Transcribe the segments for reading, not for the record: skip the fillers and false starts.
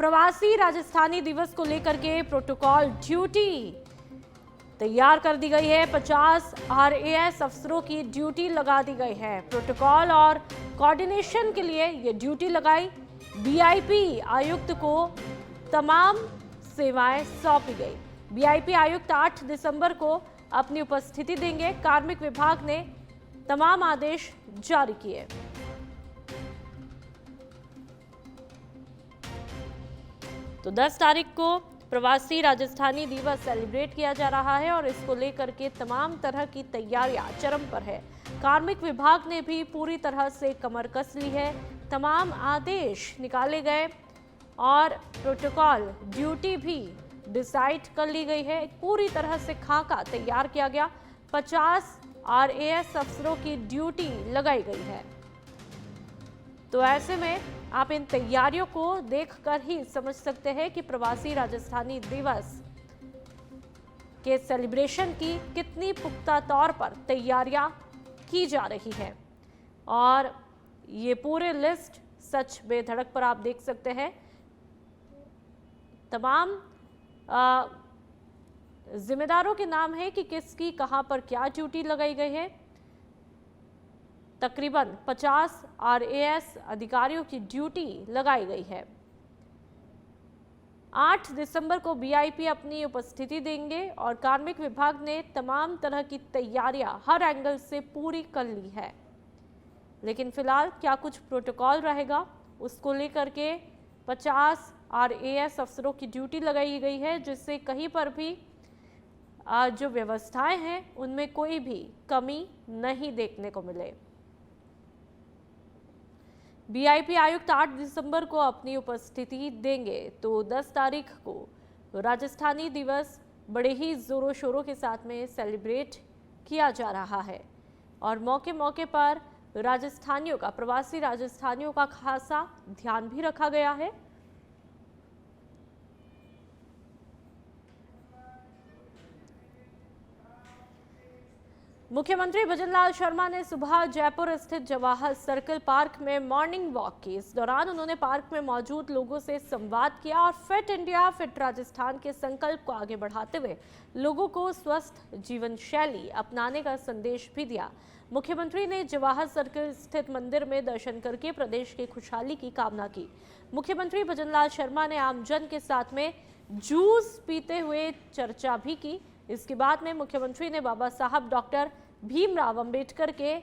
प्रवासी राजस्थानी दिवस को लेकर के प्रोटोकॉल ड्यूटी तैयार कर दी गई है। 50 RAS अफसरों की ड्यूटी लगा दी गई है। प्रोटोकॉल और कोऑर्डिनेशन के लिए ये ड्यूटी लगाई। VIP आयुक्त को तमाम सेवाएं सौंपी गई। VIP आयुक्त 8 दिसंबर को अपनी उपस्थिति देंगे। कार्मिक विभाग ने तमाम आदेश जारी किए। तो 10 तारीख को प्रवासी राजस्थानी दिवस सेलिब्रेट किया जा रहा है और इसको लेकर के तमाम तरह की तैयारियां चरम पर है। कार्मिक विभाग ने भी पूरी तरह से कमर कस ली है। तमाम आदेश निकाले गए और प्रोटोकॉल ड्यूटी भी डिसाइड कर ली गई है। पूरी तरह से खाका तैयार किया गया। 50 RAS अफसरों की ड्यूटी लगाई गई है। तो ऐसे में आप इन तैयारियों को देखकर ही समझ सकते हैं कि प्रवासी राजस्थानी दिवस के सेलिब्रेशन की कितनी पुख्ता तौर पर तैयारियां की जा रही है। और ये पूरे लिस्ट सच बेधड़क पर आप देख सकते हैं। तमाम जिम्मेदारों के नाम है कि किसकी कहां पर क्या ड्यूटी लगाई गई है। तकरीबन 50 RAS अधिकारियों की ड्यूटी लगाई गई है। 8 दिसंबर को VIP अपनी उपस्थिति देंगे और कार्मिक विभाग ने तमाम तरह की तैयारियां हर एंगल से पूरी कर ली है। लेकिन फिलहाल क्या कुछ प्रोटोकॉल रहेगा उसको लेकर के 50 RAS अफसरों की ड्यूटी लगाई गई है, जिससे कहीं पर भी जो व्यवस्थाएं हैं उनमें कोई भी कमी नहीं देखने को मिले। VIP आयुक्त 8 दिसंबर को अपनी उपस्थिति देंगे। तो 10 तारीख को राजस्थानी दिवस बड़े ही जोरों शोरों के साथ में सेलिब्रेट किया जा रहा है और मौके मौके पर राजस्थानियों का, प्रवासी राजस्थानियों का खासा ध्यान भी रखा गया है। मुख्यमंत्री भजनलाल शर्मा ने सुबह जयपुर स्थित जवाहर सर्कल पार्क में मॉर्निंग वॉक की। इस दौरान उन्होंने पार्क में मौजूद लोगों से संवाद किया और फिट इंडिया फिट राजस्थान के संकल्प को आगे बढ़ाते हुए लोगों को स्वस्थ जीवन शैली अपनाने का संदेश भी दिया। मुख्यमंत्री ने जवाहर सर्कल स्थित मंदिर में दर्शन करके प्रदेश की खुशहाली की कामना की। मुख्यमंत्री भजनलाल शर्मा ने आमजन के साथ में जूस पीते हुए चर्चा भी की। इसके बाद में मुख्यमंत्री ने बाबा साहब डॉक्टर भीमराव अंबेडकर के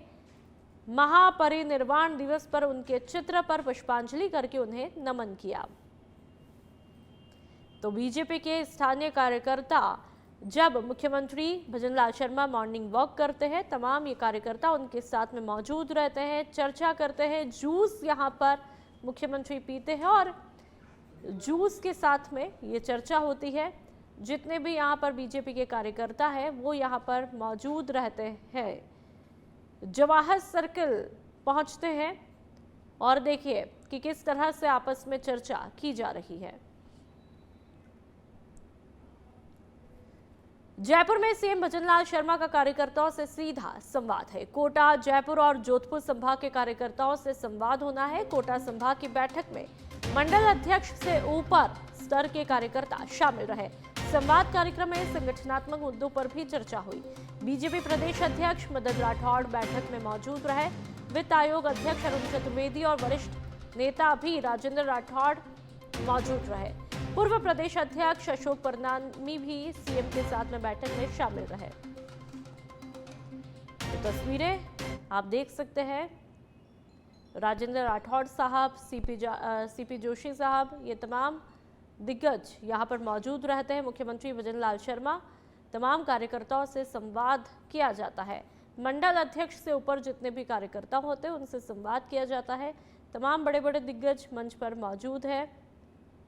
महापरिनिर्वाण दिवस पर उनके चित्र पर पुष्पांजलि करके उन्हें नमन किया। तो बीजेपी के स्थानीय कार्यकर्ता जब मुख्यमंत्री भजनलाल शर्मा मॉर्निंग वॉक करते हैं, तमाम ये कार्यकर्ता उनके साथ में मौजूद रहते हैं, चर्चा करते हैं। जूस यहाँ पर मुख्यमंत्री पीते हैं और जूस के साथ में ये चर्चा होती है। जितने भी यहाँ पर बीजेपी के कार्यकर्ता हैं वो यहाँ पर मौजूद रहते हैं। जवाहर सर्कल पहुँचते हैं और देखिए कि किस तरह से आपस में चर्चा की जा रही है। जयपुर में सीएम भजनलाल शर्मा का कार्यकर्ताओं से सीधा संवाद है। कोटा, जयपुर और जोधपुर संभाग के कार्यकर्ताओं से संवाद होना है। कोटा संभाग की बैठक में मंडल अध्यक्ष से ऊपर स्तर के कार्यकर्ता शामिल रहे। संवाद कार्यक्रम में संगठनात्मक मुद्दों पर भी चर्चा हुई। बीजेपी प्रदेश अध्यक्ष मदन राठौड़ बैठक में मौजूद रहे। वित्त आयोग अध्यक्ष अरुण चतुर्वेदी और वरिष्ठ नेता भी राजेंद्र राठौड़ मौजूद रहे। पूर्व प्रदेश अध्यक्ष अशोक परनामी भी सीएम के साथ में बैठक में शामिल रहे। तो तस्वीरें आप देख सकते हैं। राजेंद्र राठौड़ साहब, सीपी जोशी साहब, ये तमाम दिग्गज यहाँ पर मौजूद रहते हैं। मुख्यमंत्री भजनलाल शर्मा, तमाम कार्यकर्ताओं से संवाद किया जाता है। मंडल अध्यक्ष से ऊपर जितने भी कार्यकर्ता होते हैं उनसे संवाद किया जाता है। तमाम बड़े बड़े दिग्गज मंच पर मौजूद है।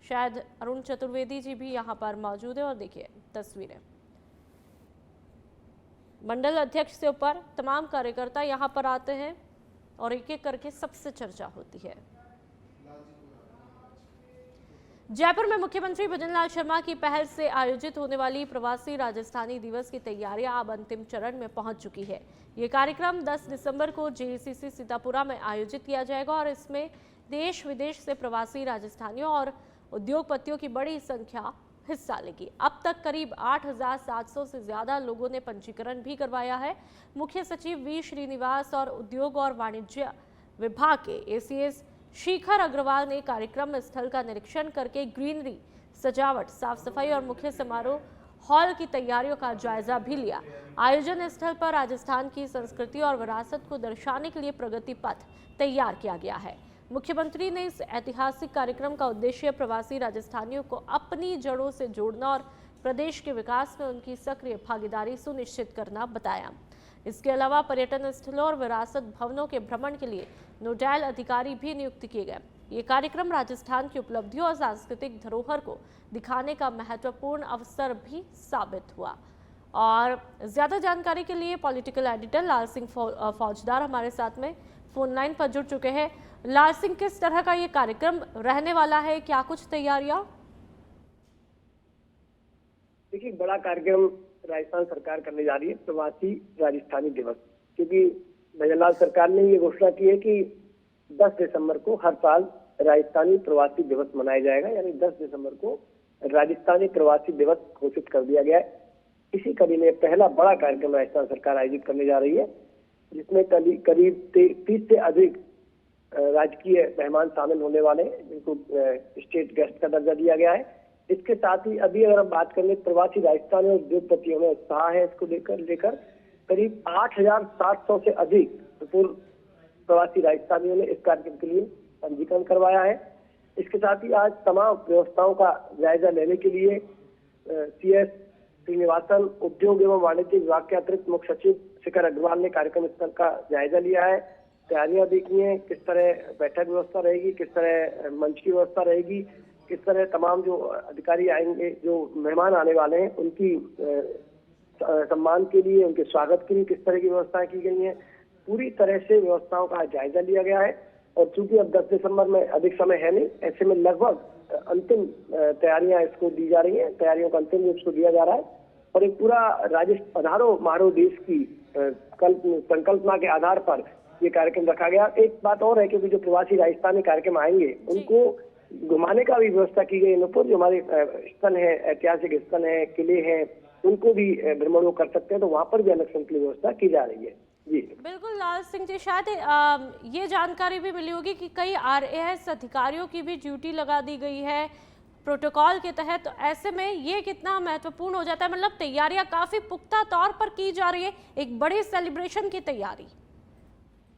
शायद अरुण चतुर्वेदी जी भी यहाँ पर मौजूद है और देखिए तस्वीरें। मंडल अध्यक्ष से ऊपर तमाम कार्यकर्ता यहाँ पर आते हैं और एक एक करके सबसे चर्चा होती है। जयपुर में मुख्यमंत्री भजनलाल शर्मा की पहल से आयोजित होने वाली प्रवासी राजस्थानी दिवस की तैयारियां अब अंतिम चरण में पहुंच चुकी है। ये कार्यक्रम 10 दिसंबर को JACC सीतापुरा में आयोजित किया जाएगा और इसमें देश विदेश से प्रवासी राजस्थानियों और उद्योगपतियों की बड़ी संख्या हिस्सा लेगी। अब तक करीब 8,700 से ज्यादा लोगों ने पंजीकरण भी करवाया है। मुख्य सचिव वी श्रीनिवास और उद्योग और वाणिज्य विभाग के एसीएस शिखर अग्रवाल ने कार्यक्रम स्थल का निरीक्षण करके ग्रीनरी, सजावट, साफ सफाई और मुख्य समारोह हॉल की तैयारियों का जायजा भी लिया। आयोजन स्थल पर राजस्थान की संस्कृति और विरासत को दर्शाने के लिए प्रगति पथ तैयार किया गया है। मुख्यमंत्री ने इस ऐतिहासिक कार्यक्रम का उद्देश्य प्रवासी राजस्थानियों को अपनी जड़ों से जोड़ना और प्रदेश के विकास में उनकी सक्रिय भागीदारी सुनिश्चित करना बताया। इसके अलावा पर्यटन स्थलों और विरासत भवनों के भ्रमण के लिए नोडल अधिकारी भी नियुक्त किए गए। ये कार्यक्रम राजस्थान की उपलब्धियों और सांस्कृतिक धरोहर को दिखाने का महत्वपूर्ण अवसर भी साबित हुआ। और ज्यादा जानकारी के लिए पॉलिटिकल एडिटर लाल सिंह फौजदार हमारे साथ में फोन लाइन पर जुड़ चुके हैं। लाल सिंह, किस तरह का ये कार्यक्रम रहने वाला है, क्या कुछ तैयारियां? देखिए, बड़ा कार्यक्रम राजस्थान सरकार करने जा रही है, प्रवासी राजस्थानी दिवस। क्योंकि भजनलाल सरकार ने ये घोषणा की है कि 10 दिसंबर को हर साल राजस्थानी प्रवासी दिवस मनाया जाएगा, यानी 10 दिसंबर को राजस्थानी प्रवासी दिवस घोषित कर दिया गया है। इसी कड़ी में पहला बड़ा कार्यक्रम राजस्थान सरकार आयोजित करने जा रही है, जिसमें करीब 30 से अधिक राजकीय मेहमान शामिल होने वाले हैं, जिनको स्टेट गेस्ट का दर्जा दिया गया है। इसके साथ ही अभी अगर हम बात करें, प्रवासी राजस्थानी उद्योगपतियों में उत्साह है इसको लेकर करीब 8,700 से अधिक पूर्व प्रवासी राजस्थानियों ने इस कार्यक्रम के लिए पंजीकरण करवाया है। इसके साथ ही आज तमाम व्यवस्थाओं का जायजा लेने के लिए सीएस श्रीनिवासन, उद्योग एवं वाणिज्य विभाग के अतिरिक्त मुख्य सचिव शिखर अग्रवाल ने कार्यक्रम स्थल का जायजा लिया है। तैयारियां देखी है, किस तरह बैठक व्यवस्था रहेगी, किस तरह मंच की व्यवस्था रहेगी, किस तरह तमाम जो अधिकारी आएंगे, जो मेहमान आने वाले हैं, उनकी सम्मान के लिए, उनके स्वागत के लिए किस तरह की व्यवस्थाएं की गई हैं। पूरी तरह से व्यवस्थाओं का जायजा लिया गया है। और चूंकि अब 10 दिसंबर में अधिक समय है नहीं, ऐसे में लगभग अंतिम तैयारियां इसको दी जा रही हैं, तैयारियों का अंतिम रूप इसको दिया जा रहा है। और एक पूरा पधारो मारो देश की संकल्पना के आधार पर ये कार्यक्रम रखा गया। एक बात और है, क्योंकि जो प्रवासी राजस्थानी कार्यक्रम आएंगे उनको घुमाने का भी व्यवस्था की गई है। जो हमारे स्थल है, ऐतिहासिक स्थल है, किले हैं, उनको भी भ्रमण कर सकते हैं, तो वहां पर भी अलग से व्यवस्था की जा रही है। जी बिल्कुल लाल सिंह जी, शायद ये जानकारी भी मिली होगी कि कई आरएएस अधिकारियों की भी ड्यूटी लगा दी गई है प्रोटोकॉल के तहत। तो ऐसे में ये कितना महत्वपूर्ण हो जाता है, मतलब तैयारियां काफी पुख्ता तौर पर की जा रही है, एक बड़े सेलिब्रेशन की तैयारी।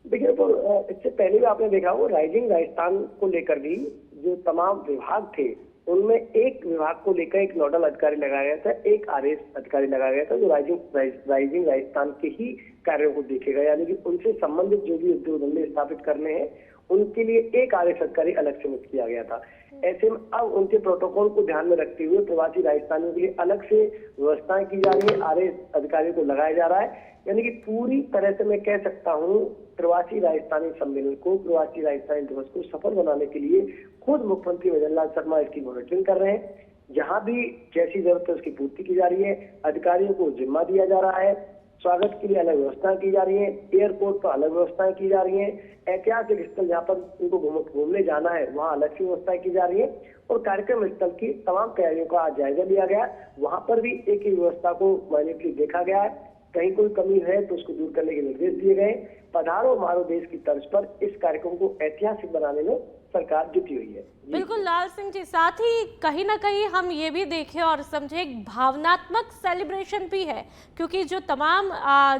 देखिए, तो इससे पहले भी आपने देखा हो, राइजिंग राजस्थान को लेकर भी जो तमाम विभाग थे, उनमें एक विभाग को लेकर एक नोडल अधिकारी लगाया गया था, एक आरएएस अधिकारी लगाया गया था, जो राइजिंग राजस्थान के ही कार्यों को देखेगा। यानी कि उनसे संबंधित जो भी उद्योग धंधे स्थापित करने हैं, उनके लिए एक आरएएस अधिकारी अलग से नियुक्त किया गया था। ऐसे में अब उनके प्रोटोकॉल को ध्यान में रखते हुए प्रवासी राजस्थानियों के लिए अलग से व्यवस्थाएं की जा रही है, आरएएस अधिकारियों को लगाया जा रहा है। यानी कि पूरी तरह से मैं कह सकता हूँ, प्रवासी राजस्थानी सम्मेलन को, प्रवासी राजस्थानी दिवस को सफल बनाने के लिए खुद मुख्यमंत्री भजनलाल शर्मा इसकी मॉनिटरिंग कर रहे हैं। जहां भी जैसी जरूरत है उसकी पूर्ति की जा रही है, अधिकारियों को जिम्मा दिया जा रहा है, स्वागत के लिए अलग व्यवस्थाएं की जा रही है, एयरपोर्ट पर अलग व्यवस्थाएं की जा रही है, ऐतिहासिक स्थल जहाँ पर उनको घूमने जाना है वहाँ अलग से व्यवस्थाएं की जा रही है। और कार्यक्रम स्थल की तमाम तैयारियों का जायजा लिया गया। वहां पर भी एक ही व्यवस्था को मायनेटली देखा गया है। कहीं कोई कमी है तो उसको दूर करने के निर्देश दिए गए। पधारो मारो देश की तर्ज पर इस कार्यक्रम को ऐतिहासिक बनाने में सरकार जुटी हुई है। बिल्कुल लाल सिंह जी, साथ ही कहीं ना कहीं हम ये भी देखें और समझे, एक भावनात्मक सेलिब्रेशन भी है, क्योंकि जो तमाम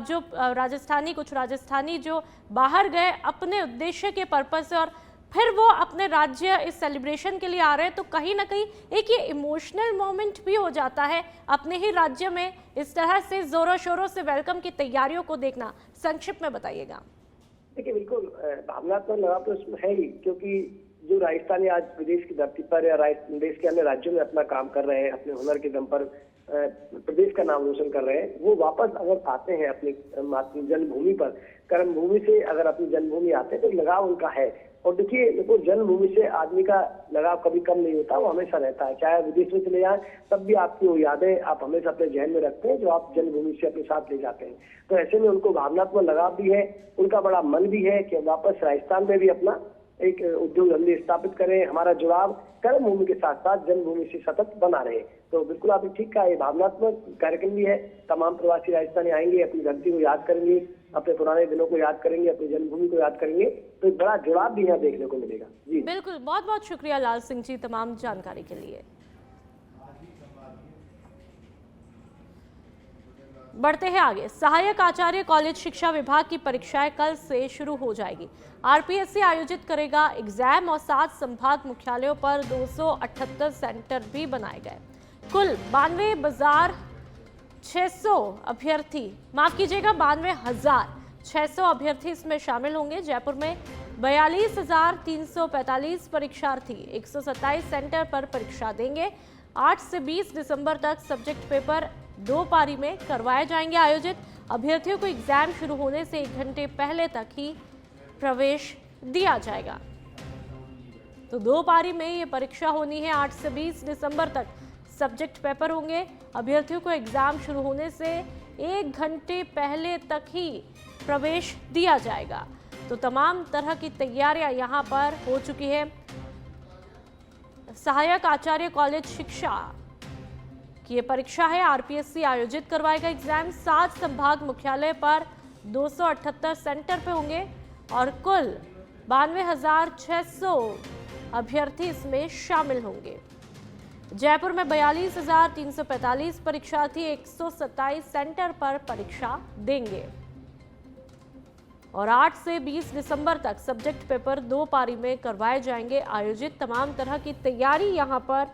जो कुछ राजस्थानी जो बाहर गए अपने उद्देश्य के पर्पज से और फिर वो अपने राज्य इस सेलिब्रेशन के लिए आ रहे हैं, तो कहीं ना कहीं एक ये इमोशनल मोमेंट भी हो जाता है अपने ही राज्य में इस तरह से जोरों शोरों से वेलकम की तैयारियों को देखना। संक्षिप्त में बताइएगा। देखिए, बिल्कुल भावनात्मक लगाव तो इसमें है ही, क्योंकि जो राजस्थानी आज विदेश की धरती पर या देश के अन्य राज्यों में अपना काम कर रहे हैं, अपने हुनर के दम पर प्रदेश का नाम रोशन कर रहे हैं, वो वापस अगर आते हैं अपनी जन्मभूमि पर, कर्मभूमि से अगर अपनी जन्मभूमि आते हैं, तो लगाव उनका है। और देखिए, देखो, जन्मभूमि से आदमी का लगाव कभी कम नहीं होता, वो हमेशा रहता है। चाहे विदेश में चले जाएं, तब भी आपकी वो यादें आप हमेशा अपने जहन में रखते हैं, जो आप जन्मभूमि से अपने साथ ले जाते हैं। तो ऐसे में उनको भावनात्मक लगाव भी है, उनका बड़ा मन भी है कि वापस राजस्थान में भी अपना एक उद्योग धंधे स्थापित करें, हमारा जुड़ाव कर्म भूमि के साथ साथ जन्मभूमि से सतत बना रहे। तो बिल्कुल आपने ठीक कहा, ये भावनात्मक कार्यक्रम भी है। तमाम प्रवासी राजस्थानी आएंगे, अपनी धरती को याद करेंगे, अपने पुराने दिनों को याद करेंगे, अपनी जन्मभूमि को याद करेंगे, तो एक बड़ा जुड़ाव भी यहाँ देखने को मिलेगा। जी बिल्कुल, बहुत बहुत शुक्रिया लाल सिंह जी तमाम जानकारी के लिए। बढ़ते हैं आगे। सहायक आचार्य कॉलेज शिक्षा विभाग की परीक्षाएं कल से शुरू हो जाएगी। आरपीएससी आयोजित करेगा एग्जाम और 7 संभाग मुख्यालयों पर 278 सेंटर भी बनाए गए। कुल 92,600 अभ्यर्थी, माफ कीजिएगा 92,600 अभ्यर्थी इसमें शामिल होंगे। जयपुर में 42,345 परीक्षार्थी 127 सेंटर पर परीक्षा देंगे। 8 से 20 दिसंबर तक सब्जेक्ट पेपर 2 पारी में करवाए जाएंगे आयोजित। अभ्यर्थियों को एग्जाम शुरू होने से 1 घंटे पहले तक ही प्रवेश दिया जाएगा। तो 2 पारी में ये परीक्षा होनी है। 8 से 20 दिसंबर तक सब्जेक्ट पेपर होंगे। अभ्यर्थियों को एग्जाम शुरू होने से 1 घंटे पहले तक ही प्रवेश दिया जाएगा। तो तमाम तरह की तैयारियां यहां पर हो चुकी है। सहायक आचार्य कॉलेज शिक्षा की ये परीक्षा है, आरपीएससी आयोजित करवाएगा एग्जाम। 7 संभाग मुख्यालय पर 278 सेंटर पे होंगे और कुल 92,600 अभ्यर्थी इसमें शामिल होंगे। जयपुर में 42,345 परीक्षार्थी 127 सेंटर पर परीक्षा देंगे और 8 से 20 दिसंबर तक सब्जेक्ट पेपर 2 पारी में करवाए जाएंगे आयोजित। तमाम तरह की तैयारी यहां पर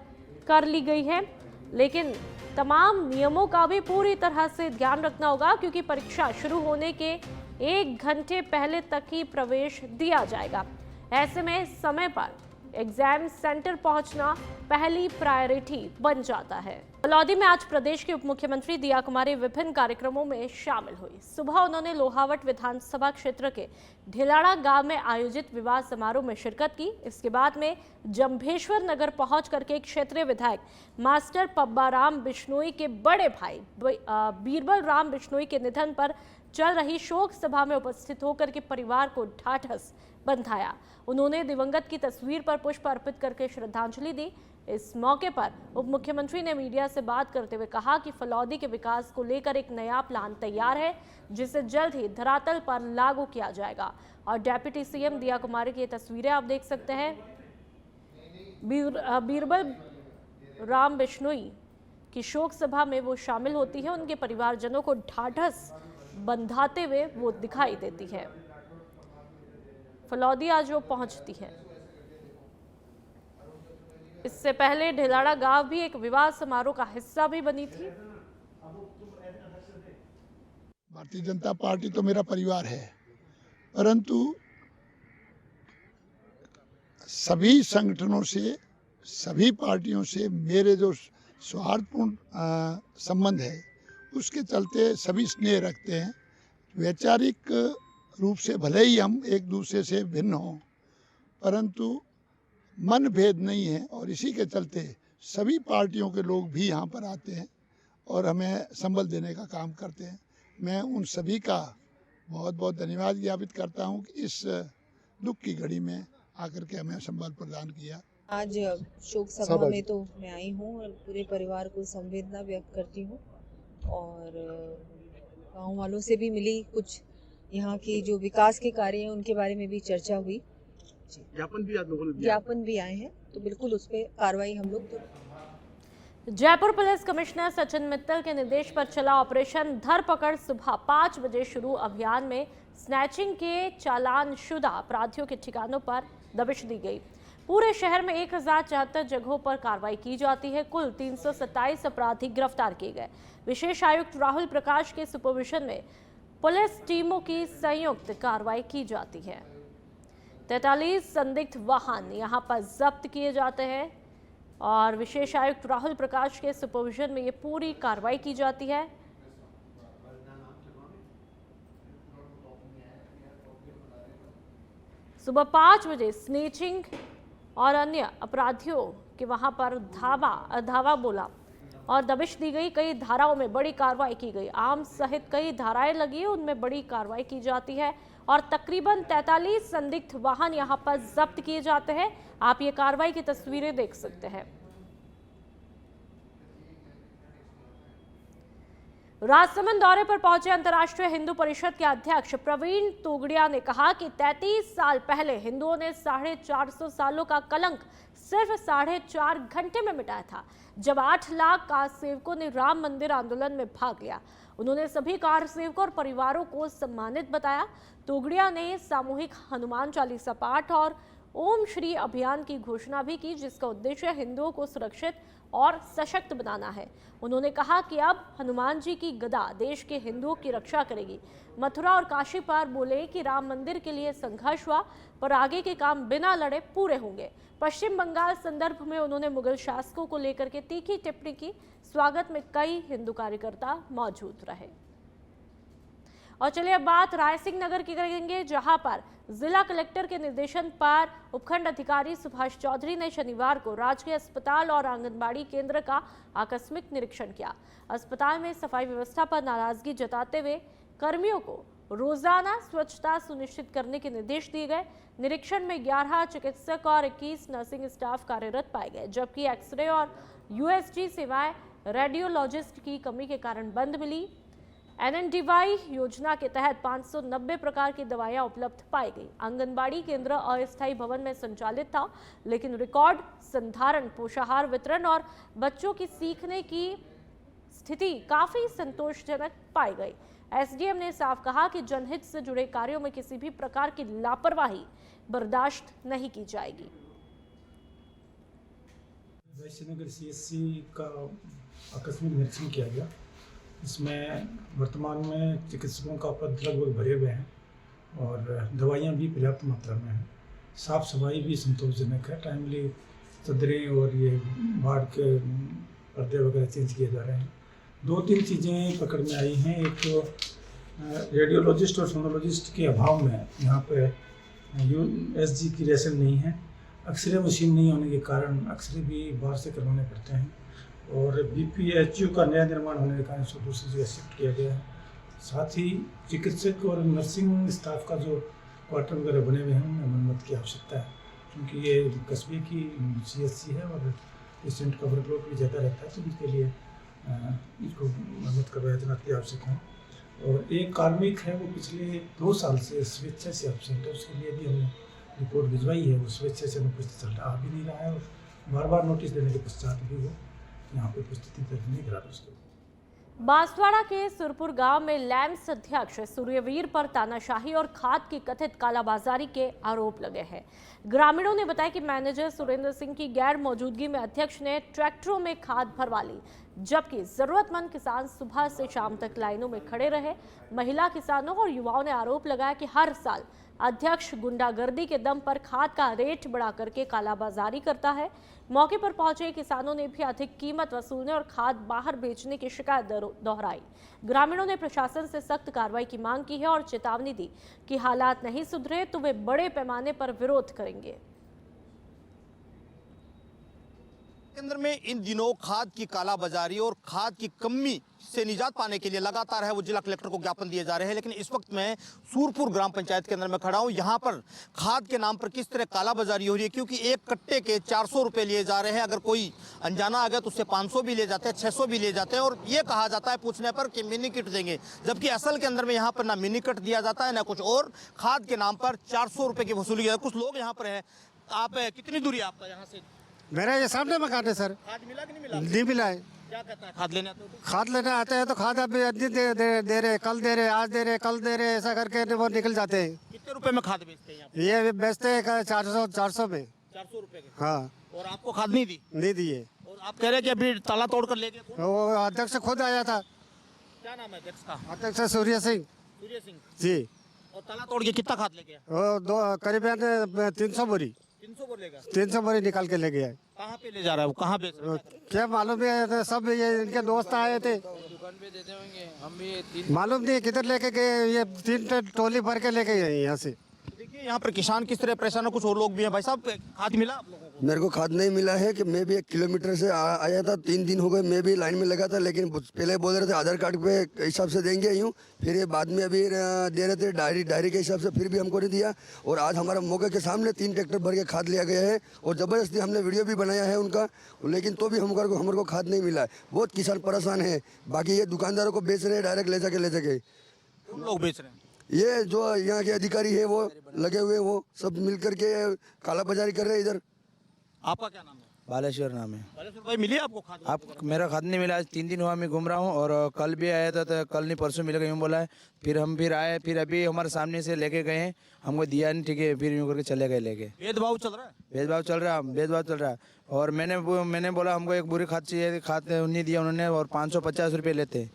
कर ली गई है, लेकिन तमाम नियमों का भी पूरी तरह से ध्यान रखना होगा क्योंकि परीक्षा शुरू होने के 1 घंटे पहले तक ही प्रवेश दिया जाएगा। ऐसे में समय पर एग्जाम सेंटर पहुंचना पहली प्रायोरिटी बन जाता है। फलौदी में आज प्रदेश के उप मुख्यमंत्री दिया कुमारी विभिन्न कार्यक्रमों में शामिल हुई। सुबह उन्होंने लोहावट विधानसभा क्षेत्र के ढिलाड़ा गांव में आयोजित विवाह समारोह में शिरकत की। इसके बाद में जंभेश्वर नगर पहुंच करके क्षेत्रीय विधायक मास्टर पब्बा राम बिश्नोई के बड़े भाई बीरबल राम बिश्नोई के निधन पर चल रही शोक सभा में उपस्थित होकर के परिवार को ढाढ़स बंधाया। उन्होंने दिवंगत की तस्वीर पर पुष्प अर्पित करके श्रद्धांजलि दी। इस मौके पर उप मुख्यमंत्री ने मीडिया से बात करते हुए कहा कि फलौदी के विकास को लेकर एक नया प्लान तैयार है जिसे जल्द ही धरातल पर लागू किया जाएगा। और डेप्यूटी सीएम दिया कुमारी की तस्वीरें आप देख सकते हैं। बीरबल राम बिश्नोई की शोक सभा में वो शामिल होती है। उनके परिवारजनों को ढाढ़स बंधाते हुए वो दिखाई देती है। फलौदी आज वो पहुंचती है। इससे पहले ढिलाड़ा गांव भी एक विवाह समारोह का हिस्सा भी बनी थी। भारतीय जनता पार्टी तो मेरा परिवार है, परंतु सभी संगठनों से, सभी पार्टियों से मेरे जो सौहार्दपूर्ण संबंध है उसके चलते सभी स्नेह रखते हैं। वैचारिक रूप से भले ही हम एक दूसरे से भिन्न हों, परंतु मन भेद नहीं है और इसी के चलते सभी पार्टियों के लोग भी यहाँ पर आते हैं और हमें संबल देने का काम करते हैं। मैं उन सभी का बहुत बहुत धन्यवाद ज्ञापित करता हूँ कि इस दुख की घड़ी में आकर के हमें संबल प्रदान किया। आज शोक सभा में तो मैं आई हूँ और पूरे परिवार को संवेदना व्यक्त करती हूँ और गाँव वालों से भी मिली, कुछ यहाँ की जो विकास के कार्य हैं उनके बारे में भी चर्चा हुई। ज्ञापन भी आए हैं, तो बिल्कुल उस पर कार्रवाई हम लोग तो। जयपुर पुलिस कमिश्नर सचिन मित्तल के निर्देश पर चला ऑपरेशन धरपकड़ सुबह 5 बजे शुरू अभियान में स्नैचिंग के चालान शुदा अपराधियों के ठिकानों पर दबिश दी गई। पूरे शहर में 1074 जगहों पर कार्रवाई की जाती है। कुल 327 अपराधी गिरफ्तार किए गए। विशेष आयुक्त राहुल प्रकाश के सुपरविजन में पुलिस टीमों की संयुक्त कार्रवाई की जाती है। 43 संदिग्ध वाहन यहां पर जब्त किए जाते हैं और विशेष आयुक्त राहुल प्रकाश के सुपरविजन में ये पूरी कार्रवाई की जाती है। सुबह 5 बजे स्नेचिंग और अन्य अपराधियों के वहां पर धावा बोला और दबिश दी गई। कई धाराओं में बड़ी कार्रवाई की गई। आम सहित कई धाराएं लगी, उनमें बड़ी कार्रवाई की जाती है और तकरीबन 43 संदिग्ध वाहन यहां पर जब्त किए जाते हैं। आप ये कार्रवाई की तस्वीरें देख सकते हैं। राजसमंद दौरे पर पहुंचे अंतर्राष्ट्रीय हिंदू परिषद के अध्यक्ष प्रवीण तोगड़िया ने कहा कि 33 साल पहले हिंदुओं ने 450 सालों का कलंक सिर्फ 4.5 घंटे में मिटाया था, जब 8 लाख कार सेवकों ने राम मंदिर आंदोलन में भाग लिया। उन्होंने सभी कार सेवकों और परिवारों को सम्मानित बताया। तोगड़िया ने सामूहिक हनुमान चालीसा पाठ और ओम श्री अभियान की घोषणा भी की, जिसका उद्देश्य हिंदुओं को सुरक्षित और सशक्त बनाना है। उन्होंने कहा कि अब हनुमान जी की गदा देश के हिंदुओं की रक्षा करेगी। मथुरा और काशी पर बोले कि राम मंदिर के लिए संघर्ष हुआ, पर आगे के काम बिना लड़े पूरे होंगे। पश्चिम बंगाल संदर्भ में उन्होंने मुगल शासकों को लेकर के तीखी टिप्पणी की। स्वागत में कई हिंदू कार्यकर्ता मौजूद रहे। और चलिए अब बात रायसिंह नगर की करेंगे, जहां पर जिला कलेक्टर के निर्देशन पर उपखंड अधिकारी सुभाष चौधरी ने शनिवार को राजकीय अस्पताल और आंगनबाड़ी केंद्र का आकस्मिक निरीक्षण किया। अस्पताल में सफाई व्यवस्था पर नाराजगी जताते हुए कर्मियों को रोजाना स्वच्छता सुनिश्चित करने के निर्देश दिए गए। निरीक्षण में 11 चिकित्सक और 21 नर्सिंग स्टाफ कार्यरत पाए गए, जबकि एक्सरे और यूएसजी सेवाएं रेडियोलॉजिस्ट की कमी के कारण बंद मिली। NNDY योजना के तहत 590 प्रकार की दवाइयां उपलब्ध पाई गई। आंगनबाड़ी केंद्र अस्थायी भवन में संचालित था, लेकिन रिकॉर्ड संधारण, पोषाहार वितरण और बच्चों की सीखने की स्थिति काफी संतोषजनक पाई गई। SDM ने साफ कहा कि जनहित से जुड़े कार्यों में किसी भी प्रकार की लापरवाही बर्दाश्त नहीं की जाएगी। रायसिंह नगर CSC का आकस्मिक निरीक्षण किया गया। इसमें वर्तमान में चिकित्सकों का पद लगभग भरे हुए हैं और दवाइयाँ भी पर्याप्त मात्रा में हैं। साफ सफाई भी संतोषजनक है। टाइमली चद्दरें और ये बाढ़ के पर्दे वगैरह चेंज किए जा रहे हैं। 2-3 चीज़ें पकड़ में आई हैं। एक तो रेडियोलॉजिस्ट और सोनोलॉजिस्ट के अभाव में यहाँ पे USG की रेशन नहीं है। एक्सरे मशीन नहीं होने के कारण एक्सरे भी बाहर से करवाने पड़ते हैं और BPHU का नया निर्माण होने के कारण इसको दूसरी जगह शिफ्ट किया गया है। साथ ही चिकित्सक और नर्सिंग स्टाफ का जो क्वार्टर वगैरह बने हुए हैं उनमें मरम्मत की आवश्यकता है, क्योंकि ये कस्बे की CSC है और पेशेंट का वर्कलोड भी ज़्यादा रहता है, तो इसके लिए इसको मरम्मत करवाया जाना अति आवश्यक है। और एक कार्मिक है वो पिछले 2 साल से स्वेच्छा से एब्सेंट है, उसके लिए भी हमने रिपोर्ट भिजवाई है। वो स्वेच्छा से अनुपस्थित चल रहा भी नहीं रहा है और बार-बार नोटिस देने के पश्चात भी वो यहाँ पे उपस्थिति दर्ज नहीं करा उसके। बांसवाड़ा के सुरपुर गांव में लैंड्स अध्यक्ष सूर्यवीर पर तानाशाही और खाद की कथित कालाबाजारी के आरोप लगे हैं। ग्रामीणों ने बताया कि मैनेजर सुरेंद्र सिंह की गैर मौजूदगी में अध्यक्ष ने ट्रैक्टरों में खाद भरवा ली, जबकि जरूरतमंद किसान सुबह से शाम तक लाइनों में खड़े रहे। महिला किसानों और युवाओं ने आरोप लगाया कि हर साल अध्यक्ष गुंडागर्दी के दम पर खाद का रेट बढ़ा करके कालाबाजारी करता है। मौके पर पहुंचे किसानों ने भी अधिक कीमत वसूलने और खाद बाहर बेचने की शिकायत दोहराई। ग्रामीणों ने प्रशासन से सख्त कार्रवाई की मांग की है और चेतावनी दी कि हालात नहीं सुधरे तो वे बड़े पैमाने पर विरोध करेंगे। केंद्र में इन दिनों खाद की कालाबाजारी और खाद की कमी से निजात पाने के लिए लगातार है वो जिला कलेक्टर को ज्ञापन दिए जा रहे हैं। लेकिन इस वक्त मैं सूरपुर ग्राम पंचायत केंद्र में खड़ा हूं। यहां पर खाद के नाम पर किस तरह कालाबाजारी हो रही है, क्योंकि एक कट्टे के 400 रुपए लिए जा रहे हैं। अगर कोई अनजाना आ गया तो उससे 500 भी ले जाते हैं, 600 भी ले जाते हैं और ये कहा जाता है पूछने पर कि मिनी किट देंगे, जबकि असल के अंदर में यहाँ पर ना मिनी किट दिया जाता है ना कुछ और। खाद के नाम पर 400 रुपए की वसूली है। कुछ लोग यहाँ पर है। आप कितनी दूरी है आपका यहाँ से? मेरा ये सामने मकान है सर। खाद मिला कि नहीं मिला? नहीं मिला है। क्या कहता है खाद लेने आते हो तो? खाद लेने आते हैं तो खाद अभी दे रहे, कल दे रहे, आज दे रहे, कल दे रहे, ऐसा करके वो निकल जाते हैं। कितने रुपए में खाद बेचते हैं यहाँ पे? ये बेचते हैं 400 में। 400 रुपए के। हाँ। और आपको खाद नहीं दी? नहीं दिए। और आप कह रहे हैं कि अभी ताला तोड़ कर ले गए? वो अध्यक्ष खुद आया था। क्या नाम है अध्यक्ष का? अध्यक्ष सूर्य सिंह जी। और ताला तोड़ के कितना खाद ले गया? वो करीबन 300 बोरी 300 बोरी निकाल के ले गया। कहाँ पे ले जा रहा है वो? कहाँ बेच रहा है? क्या मालूम है, सब ये इनके दोस्त आए थे, दुकान पे देते होंगे। हम भी मालूम नहीं किधर लेके गए। ये 3 टोली भर के लेके गए यहाँ से। देखिए यहाँ पर किसान किस तरह परेशान है। कुछ और लोग भी हैं। भाई साहब खाद मिला आप लोगों को? मेरे को खाद नहीं मिला है कि मैं भी 1 किलोमीटर से आया था, 3 दिन हो गए मैं भी लाइन में लगा था, लेकिन पहले बोल रहे थे आधार कार्ड पे हिसाब से देंगे यूँ, फिर ये बाद में अभी दे रहे थे डायरी के हिसाब से, फिर भी हमको नहीं दिया। और आज हमारा मौके के सामने 3 ट्रैक्टर भर के खाद लिया गया है और ज़बरदस्ती हमने वीडियो भी बनाया है उनका, लेकिन तो भी हमारे को खाद नहीं मिला है। बहुत किसान परेशान है। बाकी ये दुकानदारों को बेच रहे हैं, डायरेक्ट ले जाके हम लोग बेच रहे हैं। ये जो यहाँ के अधिकारी है वो लगे हुए, वो सब मिल करके काला बाजारी कर रहे हैं इधर। आपका क्या नाम है? बालेश्वर नाम है। बालेश्वर भाई, मिली आपको खाद? आप मेरा खाद नहीं मिला, आज 3 दिन हुआ मैं घूम रहा हूँ और कल भी आया था, तो कल नहीं परसों मिलेगा यूँ बोला है। फिर हम आए, फिर अभी हमारे सामने से लेके गए हैं, हमको दिया नहीं, ठीक है, फिर यूँ करके चले गए लेके। भेदभाव चल रहा है? भेदभाव चल रहा है। और मैंने बोला हमको एक बुरी खाद चाहिए, खाद नहीं दिया उन्होंने, और 550 रुपये लेते।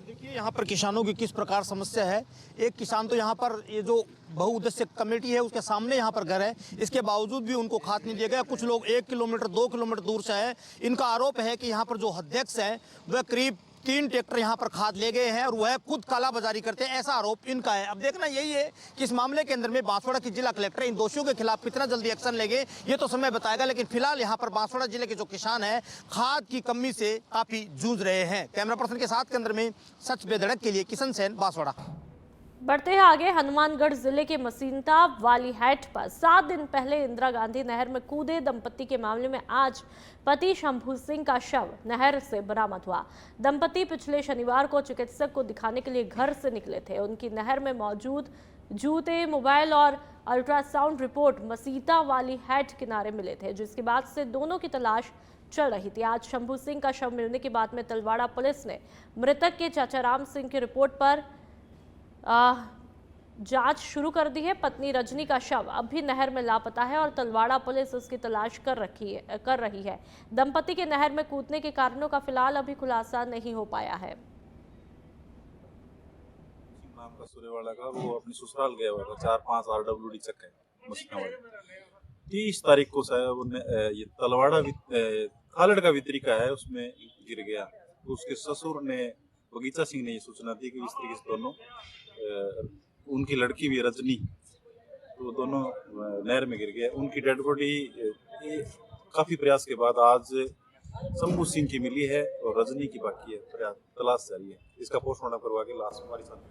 देखिए यहाँ पर किसानों की किस प्रकार समस्या है। एक किसान तो यहाँ पर ये जो बहुउद्देश्य कमेटी है उसके सामने यहाँ पर घर है, इसके बावजूद भी उनको खाद नहीं दिया गया। कुछ लोग 1 किलोमीटर 2 किलोमीटर दूर से है। इनका आरोप है कि यहाँ पर जो अध्यक्ष है वह करीब 3 ट्रैक्टर यहाँ पर खाद ले गए हैं और वह खुद कालाबाजारी करते हैं, ऐसा आरोप इनका है। अब देखना यही है कि इस मामले के अंदर में बांसवाड़ा की जिला कलेक्टर इन दोषियों के खिलाफ कितना जल्दी एक्शन लेंगे ये तो समय बताएगा। लेकिन फिलहाल यहाँ पर बांसवाड़ा जिले के जो किसान हैं खाद की कमी से काफी जूझ रहे हैं। कैमरा पर्सन के साथ केंद्र में सच बेधड़क के लिए किशन सेन, बांसवाड़ा। बढ़ते हैं आगे। हनुमानगढ़ जिले के मसीनता वाली हैट पर 7 दिन पहले इंदिरा गांधी नहर में कूदे दंपति के मामले में आज पति शंभू सिंह का शव नहर से बरामद हुआ। दंपति पिछले शनिवार को चिकित्सक को दिखाने के लिए घर से निकले थे। उनकी नहर में मौजूद जूते, मोबाइल और अल्ट्रासाउंड रिपोर्ट मसीता वाली हैट किनारे मिले थे, जिसके बाद से दोनों की तलाश चल रही थी। आज शंभू सिंह का शव मिलने के बाद में तलवाड़ा पुलिस ने मृतक के चाचा राम सिंह की रिपोर्ट पर जांच शुरू कर दी है। पत्नी रजनी का शव अब भी नहर में लापता है और तलवाड़ा पुलिस उसकी तलाश कर रही है। दंपति के नहर में कूदने के कारणों का फिलहाल अभी खुलासा नहीं हो पाया है। नाम का सूर्यवाड़ा का वो अपनी ससुराल गया हुआ था, 4-5 RWD चक्के मसीना वाले। 30 तारीख को शायद ये तलवाड़ा खालड़ का वितरिका है उसमें गिर गया। तो उसके ससुर ने, बगीचा सिंह ने ये सूचना दी कि इस तरीके से दोनों, उनकी लड़की भी रजनी, तो दोनों नहर में गिर गए। उनकी डेड बॉडी काफी प्रयास के बाद आज शंभू सिंह की मिली है और रजनी की बाकी है। तलाश जारी है। इसका पोस्टमार्टम करवा के लाश हमारे साथ